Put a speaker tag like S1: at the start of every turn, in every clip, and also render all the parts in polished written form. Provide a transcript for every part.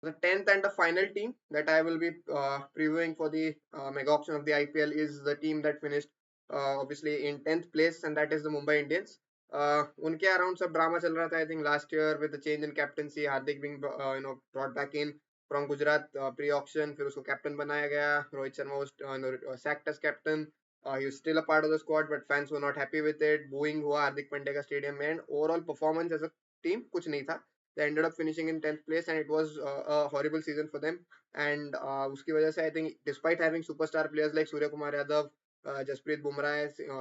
S1: The 10th and the final team that I will be previewing for the mega auction of the IPL is the team that finished obviously in 10th place, and that is the Mumbai Indians. उनके around सब drama चल रहा था I think last year with the change in captaincy, Hardik being brought back in from Gujarat pre auction, फिर उसको captain बनाया गया, Rohit Sharma was sacked as captain, he was still a part of the squad but fans were not happy with it, booing हुआ हार्दिक पांड्या का stadium में, and overall performance as a team कुछ नहीं था. They ended up finishing in 10th place and it was a horrible season for them. And उसकी वजह से I think despite having superstar players like Surya Kumar Yadav, Jasprit Bumrah,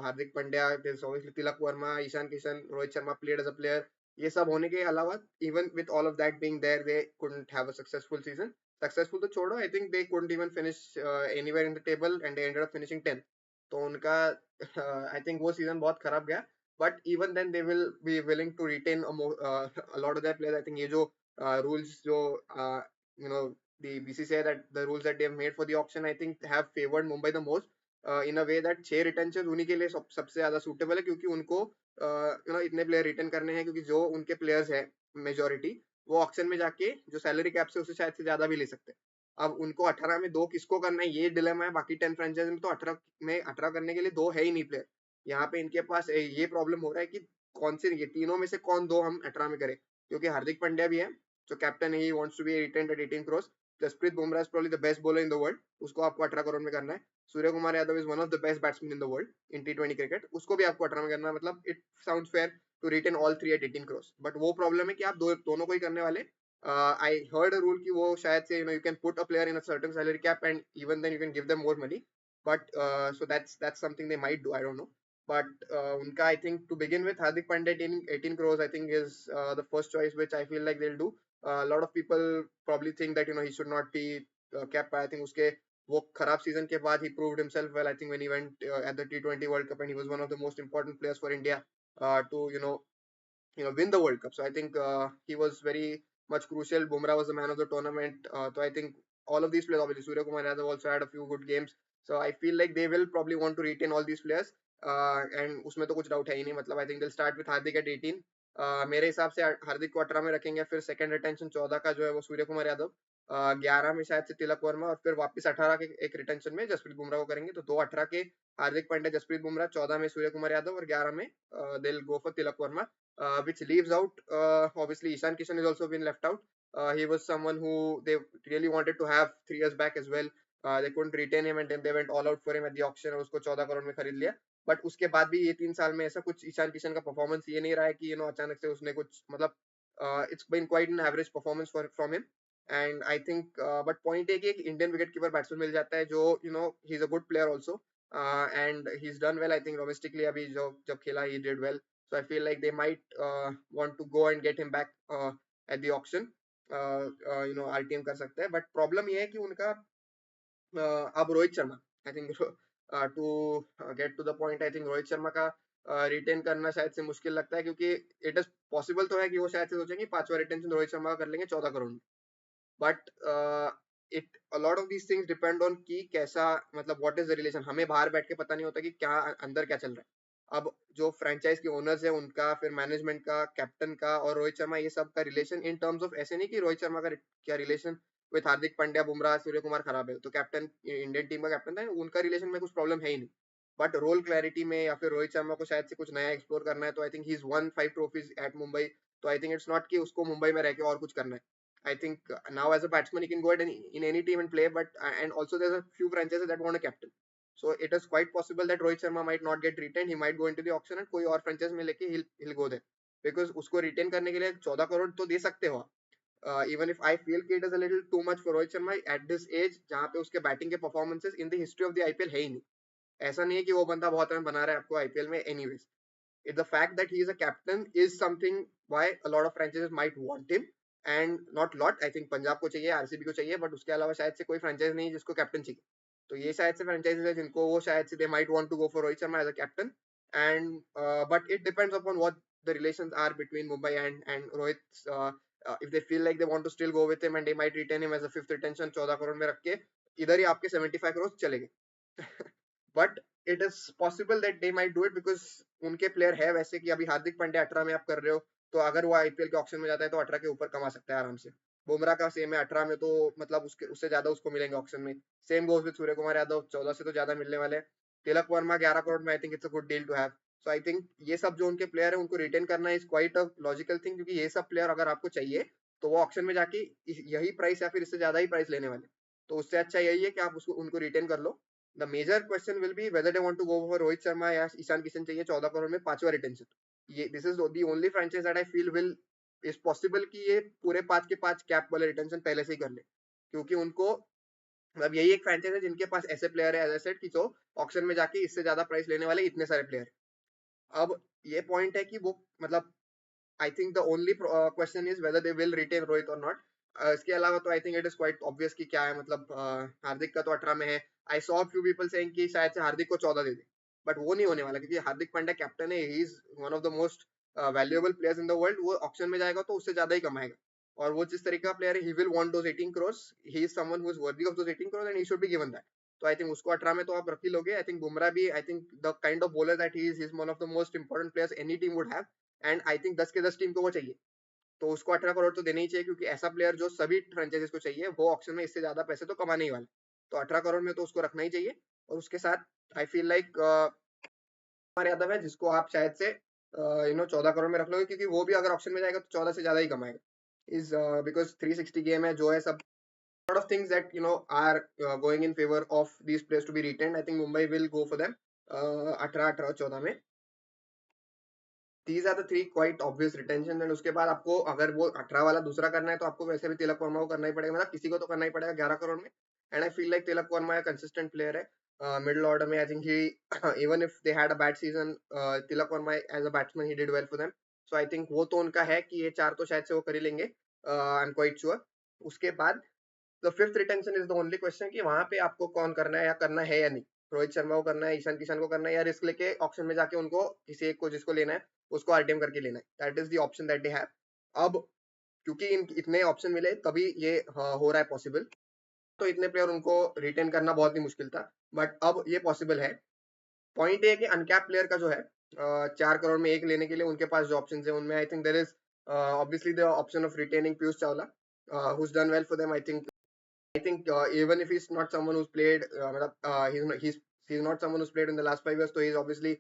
S1: Hardik Pandya, there's obviously Tilak Verma, Ishan Kishan, Rohit Sharma played as a player. ये सब होने के अलावा even with all of that being there, they couldn't have a successful season. Successful तो छोड़ो, I think they couldn't even finish anywhere in the table and they ended up finishing 10th. तो उनका I think वो season बहुत खराब गया. But even then they will be willing to retain a lot of their players. I think ये जो rules जो you know the BCCI, that the rules that they have made for the auction I think have favored Mumbai the most in a way that 6 retentions उन्हीं के लिए सबसे ज्यादा suitable है, क्योंकि उनको इतने player retain करने हैं, क्योंकि जो उनके players है majority वो ऑक्शन में जाके जो सैलरी कैप से उससे शायद से ज्यादा भी ले सकते हैं. अब उनको 18 में दो किसको करना है ये डिलेमा है. बाकी 10 फ्रेंचाइज में तो 18 में 18 करने के लिए दो है ही नहीं प्लेयर. यहाँ पे इनके पास ये प्रॉब्लम हो रहा है कि कौन से ये तीनों में से कौन दो हम 18 में करें, क्योंकि हार्दिक पांड्या भी है जो कैप्टन है, he wants to be retained at 18 crores. Jasprit Bumrah is probably the best bowler in the world, उसको आपको 18 करोड़ में करना है. Surya Kumar Yadav is one of the best batsman in the world in T20 cricket, उसको भी आपको 18 में करना है. मतलब it sounds fair to retain all three at 18 crores. But वो प्रॉब्लम है कि आप दोनों को ही करने वाले. आई हर्ड अ रूल कि वो शायद से you can put a player in a certain salary cap and even then you can give them more money. But so that's something they might do. I don't know. But unka, I think to begin with, Hardik Pandya 18 crores, I think is the first choice, which I feel like they'll do. A lot of people probably think that he should not be kept. I think uske वो खराब season के बाद he proved himself well. I think when he went at the T20 World Cup and he was one of the most important players for India to win the World Cup. So I think he was very much crucial. Bumrah was the man of the tournament. So I think all of these players, obviously Surya Kumar Yadav also had a few good games. So I feel like they will probably want to retain all these players. And उसमें तो कुछ doubt है ही नहीं. मतलब I think they'll start with Hardik at 18. मेरे हिसाब से हार्दिक को 18 में रखेंगे, फिर सेकंड रिटेंशन 14 का जो है वो सूर्य कुमार यादव, 11 में शायद से तिलक वर्मा, और फिर वापस 18 के एक रिटेंशन में जसप्रीत बुमराह को करेंगे. तो दो 18 के हार्दिक पांड्या जसप्रीत बुमराह, 14 में सूर्य कुमार यादव और 11 में they'll go for Tilak Verma, which leaves out obviously Ishan Kishan has also been left out. He was someone who they really wanted to have 3 years back as well. They couldn't retain him and then they went all out for him at the auction और उसको 14 करोड़ में खरीद लिया. But उसके बाद भी ये 3 साल में ऐसा कुछ ईशान किशन का परफॉर्मेंस ये नहीं रहा है कि अचानक से उसने कुछ मतलब it's been quite an average performance from him. And I think but point है कि एक इंडियन विकेट कीपर बैट्समैन मिल जाता है जो he is a good player also, and he is done well. I think domestically अभी जो जब खेला he did well. So I feel like they might want to go and get him back at the auction. RTM कर सकते हैं, but problem ये है कि उनका अब Rohit Sharma, I think to get to the point, I think Rohit Sharma का retain करना शायद से मुश्किल लगता है, क्योंकि इट इज पॉसिबल तो है कि वो शायद से सोचेंगे 5वां रिटेंशन रोहित शर्मा का कर लेंगे 14 करोड़ में. But it a lot of these things depend on कि कैसा, मतलब व्हाट इज द रिलेशन. हमें बाहर बैठ के पता नहीं होता कि क्या अंदर क्या चल रहा है. अब जो फ्रेंचाइज के ओनर्स है उनका, फिर मैनेजमेंट का, कैप्टन का और रोहित शर्मा, ये सब का रिलेशन इन टर्म्स ऑफ ऐसे नहीं कि रोहित शर्मा का क्या रिलेशन विद हार्दिक पांड्या, बुमराह, सूर्य कुमार खराब है तो कैप्टन इंडियन टीम का कैप्टन था, उनका रिलेशन में कुछ प्रॉब्लम है ही नहीं. बट रोल क्लैरिटी में या फिर रोहित शर्मा को शायद से कुछ नया एक्सप्लोर करना है, तो I think he is won 5 trophies at Mumbai. तो आई थिंक इट्स नॉट कि उसको मुंबई में रह के और कुछ करना है. I think now as a batsman he can go ahead and in any team and play, but and also there's a few franchises that want a captain. So it is quite possible that Rohit Sharma might not get retained. He might go into the auction and कोई और franchise में लेके he'll go there, because उसको retain करने के लिए 14 करोड़ तो दे सकते हो. Even if I feel कि it is a little too much for Rohit Sharma at this age, जहाँ पे उसके बैटिंग के performances in the history of the IPL है ही नहीं. ऐसा नहीं है कि वो बंदा बहुत रन बना रहा है आपको IPL में. Anyways, the fact that he is a captain is something why a lot of franchises might want him. And not lot, I think Punjab को चाहिए, आरसीबी को चाहिए, बट उसके अलावा शायद से कोई फ्रेंचाइज नहीं जिसको कैप्टन चाहिए. तो ये शायद से फ्रेंचाइजेस है जिनको वो शायद से they might want to go for Rohit Sharma as a captain. And but it depends upon what the relations are between Mumbai and Rohit. If they feel like they want to still go with him and they might retain him as a fifth retention 14 crore में रख के, इधर ही आपके 75 करोड़ चले गए. But it is possible that they might do it, because उनके player है वैसे कि अभी हार्दिक पांड्या 18 में आप कर रहे हो, तो अगर वो आईपीएल के ऑक्शन में जाता है तो 18 के ऊपर कमा सकता है आराम से. बुमराह का सेम है 18 में, तो मतलब उसके उससे ज्यादा उसको मिलेंगे ऑक्शन में। सेम गोज विद सूर्य कुमार यादव, 14 से तो ज्यादा मिलने वाले हैं। तिलक वर्मा 11 करोड़ में, I think it's a good deal to have. So I think ये सब जो उनके प्लेयर है उनको रिटेन करना is quite a logical thing, क्योंकि ये सब प्लेयर अगर आपको चाहिए तो वो ऑक्शन में जाके यही प्राइस या फिर इससे ज्यादा ही प्राइस लेने वाले। तो उससे अच्छा यही है कि आप उसको उनको रिटेन कर लो। The major question will be whether they want to go for Rohit Sharma या ईशान किशन चाहिए 14 करोड़ में 5वां रिटेंशन। ये this is the only franchise that I feel will is possible कि ये पूरे 5 के 5 कैप वाले रिटेंशन पहले से ही कर ले, क्योंकि उनको मतलब यही एक फ्रेंचाइज है जिनके पास ऐसे प्लेयर है एज आई सेड कि जो ऑक्शन में जाके इससे ज्यादा प्राइस लेने वाले इतने सारे प्लेयर। अब ये पॉइंट है कि वो मतलब I think the only question is whether they will retain Rohit और नॉट। इसके अलावा तो I think it is quite obvious कि क्या है, मतलब हार्दिक का तो 18 में है। I saw few people saying कि शायद से हार्दिक को 14 दे दे, बट वो नहीं होने वाला, क्योंकि हार्दिक पांड्या कैप्टन है, ही is one of the most valuable players in the world. वो ऑक्शन में जाएगा तो उससे ज्यादा ही कमाएगा, और वो जिस तरीके का प्लेयर है, he will want those 18 crores, he is someone who is worthy of those 18 crores and he should be given that. तो आई थिंक उसको 18 में तो आप रख ही लोगे। आई थिंक बुमराह भी, आई think the kind of bowler that he is one of the most important players any team would have, and I think 10 के 10 team को वो चाहिए। तो उसको 18 करोड़ तो देने ही चाहिए, क्योंकि ऐसा प्लेयर जो सभी फ्रेंचाइजीज को चाहिए, वो ऑक्शन में इससे ज्यादा पैसे तो कमाने ही वाला। तो 18 करोड़ में तो उसको रखना ही चाहिए। और उसके साथ आई फील लाइक कुमार यादव है, जिसको आप शायद से 14 करोड़ में रख लोगे, क्योंकि वो भी अगर ऑप्शन में जाएगा तो 14 से ज्यादा ही कमाएगा। इज बिकॉज 360 गेम है जो है सब, lot of things that are going in favor of these players to be retained. I think Mumbai will go for them 18-14 में। These are the three quite obvious retention. And उसके बाद आपको अगर वो 18 वाला दूसरा करना है तो आपको वैसे भी तिलक वर्मा को करना ही पड़ेगा, मतलब किसी को तो करना ही पड़ेगा 11 करोड़ में। And I feel like Tilak Varma consistent player है मिडिल ऑर्डर में। I think he even if they had a bad season, Tilak Varma as a batsman he did well for them. So I think वो तो उनका है कि ये 4 तो शायद से वो कर ही लेंगे, आई एम क्वाइट श्योर। उसके बाद the fifth retention is the only question कि वहां पे आपको कौन करना है या करना है या नहीं। रोहित शर्मा को करना है, ईशान किशन को करना है, या रिस्क लेके ऑप्शन में जाके उनको किसी एक को जिसको लेना है उसको आरटीएम करके लेना है। That is the option that they have. अब क्योंकि इतने ऑप्शन मिले तभी ये हो रहा है पॉसिबल, तो इतने प्लेयर उनको रिटेन करना बहुत ही मुश्किल था, बट अब ये पॉसिबल है। पॉइंट ये है कि अनकैप प्लेयर का जो है 4 करोड़ में एक लेने के लिए उनके पास जो ऑप्शन है उनमें I think there is obviously the option of retaining Piyush Chawla who's done well for them. I think even if he's not someone who's played, he's not someone who's played in the last 5 years, so he's obviously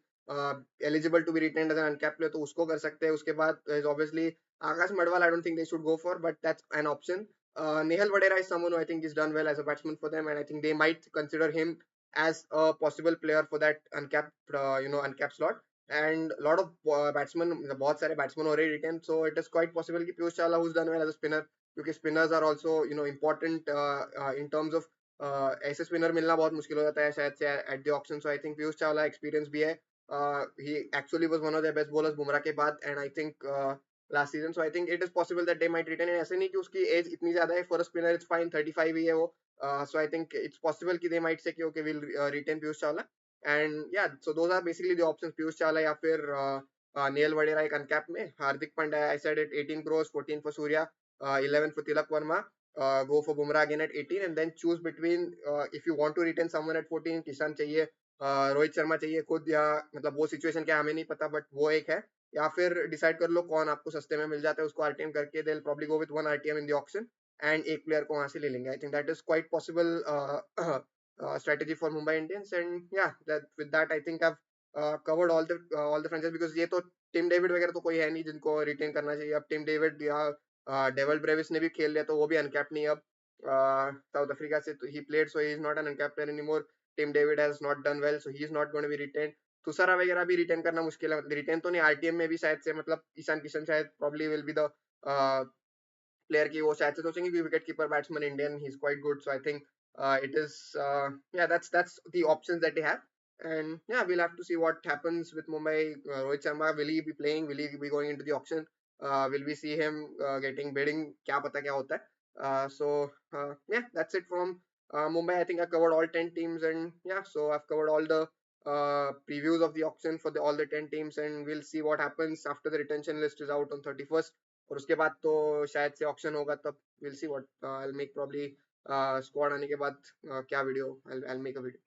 S1: eligible to be retained as an uncapped player. तो उसको कर सकते हैं। उसके बाद is obviously Akash Madhwal. I don't think they should go for, but that's an option. Nehal Vadera is someone who I think is done well as a batsman for them, and I think they might consider him as a possible player for that uncapped, uncapped slot. And a lot of batsmen, बहुत सारे batsmen already retained, so it is quite possible कि Piyush Chawla who's done well as a spinner, क्योंकि spinners are also important in terms of ऐसे spinner मिलना बहुत मुश्किल हो जाता है शायद say at the auction. So I think Piyush Chawla experience भी है, he actually was one of the best bowlers Bumrah के बाद, and I think last season. So I think it is possible that they might retain. ऐसे नहीं कि उसकी age इतनी ज्यादा है, for a spinner it's fine, 35 ही है वो। So I think it's possible कि दे माइट से कि okay will retain Piyush Chawla. And या so those are basically the options, Piyush Chawla या फिर नेल वडेरा एक अनकैप में, Hardik Pandya I said it 18 crores, 14 for Surya, 11 for Tilak Verma, go for Bumrah again at 18, and then choose between if you want to retain someone at 14, किसान चाहिए, रोहित शर्मा चाहिए खुद, या मतलब वो सिचुएशन क्या हमें नहीं पता, बट वो एक है। या फिर डिसाइड कर लो कौन आपको सस्ते में मिल जाता है, उसको आरटीएम करके they probably go with one RTM in the auction, and एक प्लेयर को वहां से ले लेंगे। I think that is quite possible strategy for Mumbai Indians. And yeah, that with that I think I've covered all the franchises, because ये तो Tim David वगैरह तो कोई है नहीं जिनको रिटेन करना चाहिए। अब टिम डेविड या डेवल ब्रेविस ने भी खेल लिया तो वो भी अनकैप नहीं है अब साउथ अफ्रीका से, तो he played, so he is not an uncap player anymore. Tim David has not done well, so he is not going to be retain. Tushara वगैरह भी रिटेन करना मुश्किल है, रिटेन तो नहीं, आरटीएम में भी शायद से, मतलब ईशान किशन शायद probably will be the player की वो शायद से सोचेंगे कि wicket keeper batsman Indian, he is quite good. So I think it is yeah, that's the options that they have. And yeah, we'll have to see what happens with Mumbai. Rohit Sharma, will he be playing, will he be going into the auction, will we see him getting bidding, kya pata kya hota hai. Yeah, that's it from Mumbai. I think I covered all 10 teams, and yeah, so I've covered all the previews of the auction for all the 10 teams, and we'll see what happens after the retention list is out on 31st. और उसके बाद तो शायद से auction होगा, तब we'll see what I'll make probably squad आने के बाद क्या video, I'll make a video.